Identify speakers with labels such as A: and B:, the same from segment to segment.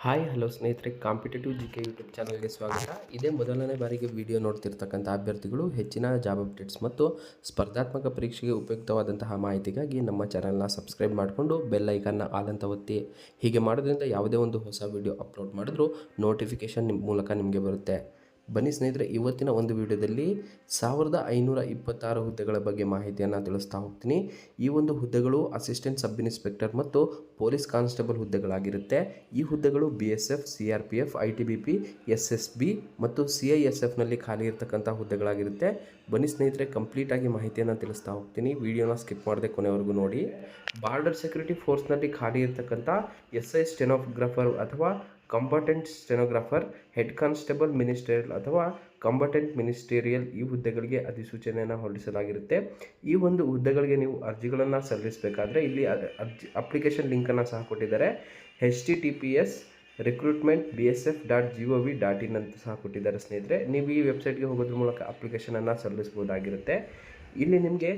A: Hi hello ಸ್ನೇಹಿತರೆ, competitive G K YouTube ಚಾನಲ್ಗೆ ಸ್ವಾಗತ. ಇದೇ ಮೊದಲನೇ ಬಾರಿಗೆ ವಿಡಿಯೋ ನೋಡ್ತಿರ್ತಕ್ಕಂಥ ಅಭ್ಯರ್ಥಿಗಳು ಹೆಚ್ಚಿನ ಜಾಬ್ ಅಪ್ಡೇಟ್ಸ್ ಮತ್ತು ಸ್ಪರ್ಧಾತ್ಮಕ ಪರೀಕ್ಷೆಗೆ ಉಪಯುಕ್ತವಾದಂತಹ ಮಾಹಿತಿಗಾಗಿ ನಮ್ಮ ಚಾನಲ್ನ ಸಬ್ಸ್ಕ್ರೈಬ್ ಮಾಡಿಕೊಂಡು ಬೆಲ್ ಐಕನ್ನ ಆಲ್ ಅಂತ ಒತ್ತಿ. ಹೀಗೆ ಮಾಡೋದ್ರಿಂದ ಯಾವುದೇ ಒಂದು ಹೊಸ ವಿಡಿಯೋ ಅಪ್ಲೋಡ್ ಮಾಡಿದ್ರೂ ನೋಟಿಫಿಕೇಷನ್ ಮೂಲಕ ನಿಮಗೆ ಬರುತ್ತೆ. ಬನ್ನಿ ಸ್ನೇಹಿತರೆ, ಇವತ್ತಿನ ಒಂದು ವಿಡಿಯೋದಲ್ಲಿ 1526 ಹುದ್ದೆಗಳ ಬಗ್ಗೆ ಮಾಹಿತಿಯನ್ನು ತಿಳಿಸ್ತಾ ಹೋಗ್ತೀನಿ. ಈ ಒಂದು ಹುದ್ದೆಗಳು ಅಸಿಸ್ಟೆಂಟ್ ಸಬ್ ಇನ್ಸ್ಪೆಕ್ಟರ್ ಮತ್ತು ಪೊಲೀಸ್ ಕಾನ್ಸ್ಟೇಬಲ್ ಹುದ್ದೆಗಳಾಗಿರುತ್ತೆ. ಈ ಹುದ್ದೆಗಳು BSF, CRPF, ITBP, SSB ಮತ್ತು CISFನಲ್ಲಿ ಖಾಲಿ ಇರತಕ್ಕಂಥ ಹುದ್ದೆಗಳಾಗಿರುತ್ತೆ. ಬನ್ನಿ ಸ್ನೇಹಿತರೆ, ಕಂಪ್ಲೀಟಾಗಿ ಮಾಹಿತಿಯನ್ನು ತಿಳಿಸ್ತಾ ಹೋಗ್ತೀನಿ. ವಿಡಿಯೋನ ಸ್ಕಿಪ್ ಮಾಡದೆ ಕೊನೆವರೆಗೂ ನೋಡಿ. ಬಾರ್ಡರ್ ಸೆಕ್ಯೂರಿಟಿ ಫೋರ್ಸ್ನಲ್ಲಿ ಖಾಲಿ ಇರತಕ್ಕಂಥ SI ಸ್ಟೆನೋಗ್ರಾಫರ್ ಅಥವಾ ಕಂಬಟೆಂಟ್ ಸ್ಟೆನೋಗ್ರಾಫರ್, ಹೆಡ್ ಕಾನ್ಸ್ಟೇಬಲ್ ಮಿನಿಸ್ಟರಿಯಲ್ ಅಥವಾ ಕಂಬಟೆಂಟ್ ಮಿನಿಸ್ಟೀರಿಯಲ್ ಈ ಹುದ್ದೆಗಳಿಗೆ ಅಧಿಸೂಚನೆಯನ್ನು ಹೊರಡಿಸಲಾಗಿರುತ್ತೆ. ಈ ಒಂದು ಹುದ್ದೆಗಳಿಗೆ ನೀವು ಅರ್ಜಿಗಳನ್ನು ಸಲ್ಲಿಸಬೇಕಾದ್ರೆ ಇಲ್ಲಿ ಅಪ್ಲಿಕೇಶನ್ ಲಿಂಕನ್ನು ಸಹ ಕೊಟ್ಟಿದ್ದಾರೆ. https recruitment.bsf.gov.in ಅಂತ ಸಹ ಕೊಟ್ಟಿದ್ದಾರೆ ಸ್ನೇಹಿತರೆ. ನೀವು ಈ ವೆಬ್ಸೈಟ್ಗೆ ಹೋಗೋದ್ರ ಮೂಲಕ ಅಪ್ಲಿಕೇಶನನ್ನು ಸಲ್ಲಿಸಬಹುದಾಗಿರುತ್ತೆ. ಇಲ್ಲಿ ನಿಮಗೆ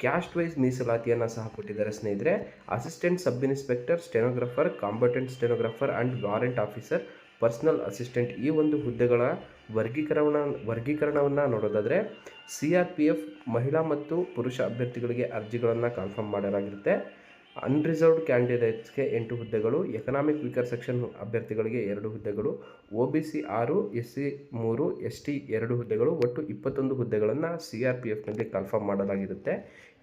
A: ಕ್ಯಾಸ್ಟ್ ವೈಸ್ ಮೀಸಲಾತಿಯನ್ನು ಸಹ ಕೊಟ್ಟಿದ್ದಾರೆ ಸ್ನೇಹಿತರೆ. Assistant sub inspector, stenographer, combatant stenographer and warrant officer, personal assistant ಈ ಒಂದು ಹುದ್ದೆಗಳ ವರ್ಗೀಕರಣವನ್ನು ನೋಡೋದಾದರೆ CRPF ಮಹಿಳಾ ಮತ್ತು ಪುರುಷ ಅಭ್ಯರ್ಥಿಗಳಿಗೆ ಅರ್ಜಿಗಳನ್ನು ಕನ್ಫರ್ಮ್ ಮಾಡಲಾಗಿರುತ್ತೆ. ಅನ್ರಿಸರ್ವ್ಡ್ ಕ್ಯಾಂಡಿಡೇಟ್ಸ್ಗೆ 8 ಹುದ್ದೆಗಳು, ಎಕನಾಮಿಕ್ ವೀಕರ್ ಸೆಕ್ಷನ್ ಅಭ್ಯರ್ಥಿಗಳಿಗೆ 2 ಹುದ್ದೆಗಳು, OBC 6, SC 3, ST 2 ಹುದ್ದೆಗಳು, ಒಟ್ಟು 21 ಹುದ್ದೆಗಳನ್ನು CRPFನಲ್ಲಿ ಕನ್ಫರ್ಮ್ ಮಾಡಲಾಗಿರುತ್ತೆ.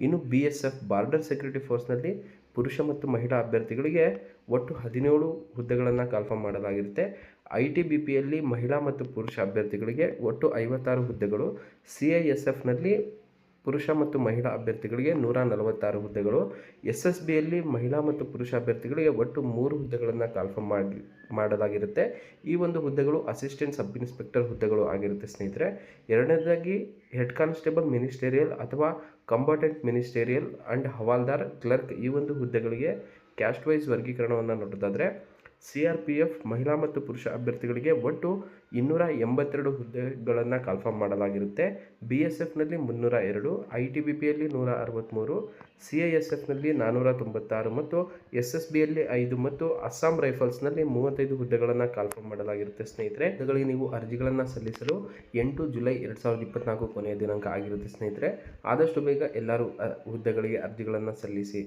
A: ಇನ್ನು BSF ಬಾರ್ಡರ್ ಸೆಕ್ಯೂರಿಟಿ ಫೋರ್ಸ್ನಲ್ಲಿ ಪುರುಷ ಮತ್ತು ಮಹಿಳಾ ಅಭ್ಯರ್ಥಿಗಳಿಗೆ ಒಟ್ಟು 17 ಹುದ್ದೆಗಳನ್ನು ಕನ್ಫರ್ಮ್ ಮಾಡಲಾಗಿರುತ್ತೆ. ITBPಯಲ್ಲಿ ಮಹಿಳಾ ಮತ್ತು ಪುರುಷ ಅಭ್ಯರ್ಥಿಗಳಿಗೆ ಒಟ್ಟು 56 ಹುದ್ದೆಗಳು, CISFನಲ್ಲಿ ಪುರುಷ ಮತ್ತು ಮಹಿಳಾ ಅಭ್ಯರ್ಥಿಗಳಿಗೆ 146 ಹುದ್ದೆಗಳು, SSBಯಲ್ಲಿ ಮಹಿಳಾ ಮತ್ತು ಪುರುಷ ಅಭ್ಯರ್ಥಿಗಳಿಗೆ ಒಟ್ಟು 3 ಹುದ್ದೆಗಳನ್ನು ಕನ್ಫರ್ಮ್ ಮಾಡಲಾಗಿರುತ್ತೆ. ಈ ಒಂದು ಹುದ್ದೆಗಳು ಅಸಿಸ್ಟೆಂಟ್ ಸಬ್ ಇನ್ಸ್ಪೆಕ್ಟರ್ ಹುದ್ದೆಗಳು ಆಗಿರುತ್ತೆ ಸ್ನೇಹಿತರೆ. ಎರಡನೇದಾಗಿ ಹೆಡ್ ಕಾನ್ಸ್ಟೇಬಲ್ ಮಿನಿಸ್ಟೇರಿಯಲ್ ಅಥವಾ ಕಂಬಟೆಂಟ್ ಮಿನಿಸ್ಟೇರಿಯಲ್ ಆ್ಯಂಡ್ ಹವಾಲ್ದಾರ್ ಕ್ಲರ್ಕ್ ಈ ಒಂದು ಹುದ್ದೆಗಳಿಗೆ ಕ್ಯಾಸ್ಟ್ ವೈಸ್ ವರ್ಗೀಕರಣವನ್ನು ನೋಡೋದಾದರೆ CRPF ಮಹಿಳಾ ಮತ್ತು ಪುರುಷ ಅಭ್ಯರ್ಥಿಗಳಿಗೆ ಒಟ್ಟು 282 ಹುದ್ದೆಗಳನ್ನು ಕನ್ಫರ್ಮ್ ಮಾಡಲಾಗಿರುತ್ತೆ. BSFನಲ್ಲಿ 302, ITBPಯಲ್ಲಿ 163, CISFನಲ್ಲಿ 496 ಮತ್ತು SSBಯಲ್ಲಿ 5 ಮತ್ತು ಅಸ್ಸಾಂ ರೈಫಲ್ಸ್ನಲ್ಲಿ 35 ಹುದ್ದೆಗಳನ್ನು ಕನ್ಫರ್ಮ್ ಮಾಡಲಾಗಿರುತ್ತೆ ಸ್ನೇಹಿತರೆ. ಹುದ್ದೆಗಳಿಗೆ ನೀವು ಅರ್ಜಿಗಳನ್ನು ಸಲ್ಲಿಸಲು 8 ಜುಲೈ 2024 ಕೊನೆಯ ದಿನಾಂಕ ಆಗಿರುತ್ತೆ ಸ್ನೇಹಿತರೆ. ಆದಷ್ಟು ಬೇಗ ಎಲ್ಲರೂ ಹುದ್ದೆಗಳಿಗೆ ಅರ್ಜಿಗಳನ್ನು ಸಲ್ಲಿಸಿ.